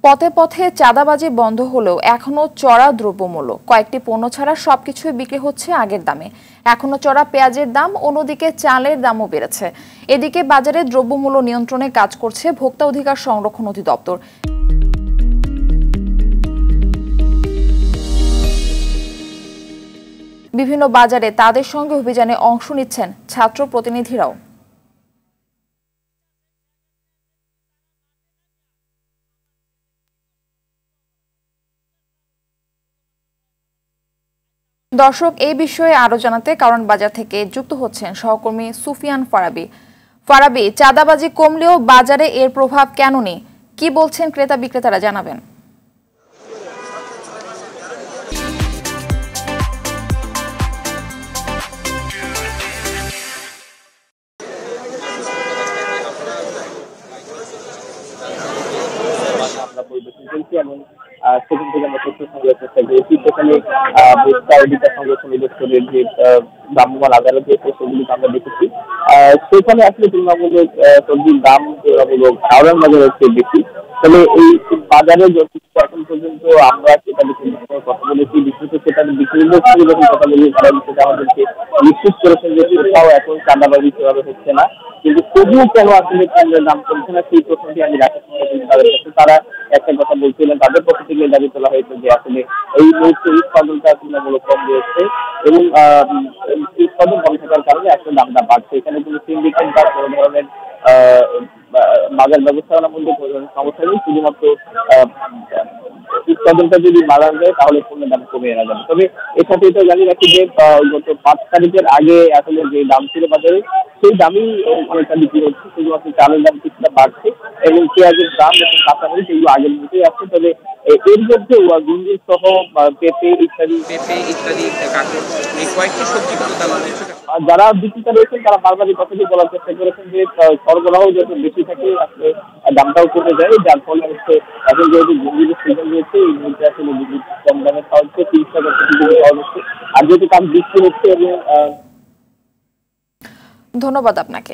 পথে পথে চাঁদাবাজি বন্ধ হলেও এখনো চড়া দ্রব্যমূল্য। কয়েকটি পণ্য ছাড়া সবকিছুই বিক্রি হচ্ছে আগের দামে। এখনো চড়া পেঁয়াজের দাম, অন্যদিকে চালের দামও বেড়েছে। এদিকে বাজারে দ্রব্যমূল্য নিয়ন্ত্রণে কাজ করছে ভোক্তা অধিকার সংরক্ষণ অধিদপ্তর। বিভিন্ন বাজারে তাদের সঙ্গে অভিযানে অংশ নিচ্ছেন ছাত্র প্রতিনিধিরাও। দর্শক, এই বিষয়ে আরো জানাতে কারণ বাজার থেকে যুক্ত হচ্ছেন সহকর্মী সুফিয়ান ফারাবি। চাঁদাবাজি কমলেও বাজারে এর প্রভাব কেন নেই, কি বলছেন ক্রেতা বিক্রেতারা, জানাবেন। আমরা পরিবেশন করছি এবং সেখান থেকে আমরা তথ্য সংগ্রহ চেষ্টা করেছি। সেখানে ভোক্তা অধিকার সংরক্ষণ অধিদপ্তরের যে ভ্রাম্যমাণ আদালত রয়েছে সেগুলিকে আমরা দেখেছি। সেখানে আসলে তুলনামূলক সবজির দাম তুলনামূলক আওরান বাজারের চেয়ে বেশি। তবে এই বাজারে যথেষ্ট এখন পর্যন্ত আমরা সেটা কথা বলেছি, বিশেষত সেটা বিক্রি যখন কথা বলি তারা সেটা আমাদেরকে নিশ্চিত করেছেন যে কোথাও এখন চাঁদাবাজি সেভাবে হচ্ছে না। কিন্তু তবুও কেন আসলে পণ্যের দাম কমছে না সেই প্রশ্নটি আমি রাখার চেষ্টা করি তাদের কাছে। তারা একটা কথা বলছিলেন, তাদের পক্ষ থেকে দাবি তোলা হয়েছে যে আসলে এই মুহূর্তে উৎপাদনটা তুলনামূলক কম রয়েছে এবং উৎপাদন কম থাকার কারণে আসলে দামটা বাড়ছে। এখানে কোনো সিন্ডিকেট বা কোনো ধরনের বাজার ব্যবস্থাপনার মধ্যে কোনো ধরনের সমস্যা নেই। শুধুমাত্র উৎপাদনটা যদি বাড়ানো যায় তাহলে পণ্যের দাম কমে আনা যাবে। তবে এর সাথে এটা জানিয়ে রাখি যে গত 5 তারিখের আগে আসলে যে দাম ছিল বাজারে সেই দামই অনেকটা বিক্রি হচ্ছে। শুধুমাত্র চালের দাম কিছুটা বাড়ছে এবং পেঁয়াজের দাম এবং কাঁচামরিচ এগুলো আগের মতোই আছে। তবে এর মধ্যে গুঞ্জি সহ পেঁপে ইত্যাদি কয়েকটি সবজি যারা বিক্রেতা রয়েছেন তারা বারবারই কথাটি বলার চেষ্টা করেছেন যে সরবরাহ যত বেশি থাকে আসলে দামটাও কমে যায়, যার ফলে হচ্ছে এখন যেহেতু গুঞ্জির সিজন রয়েছে এই মুহূর্তে আসলে গুঞ্জির কম দামে পাওয়া হচ্ছে, 30 টাকা প্রতি কেজি পাওয়া যাচ্ছে। আর যেহেতু কাজ বৃষ্টি হচ্ছে এবং ধন্যবাদ আপনাকে।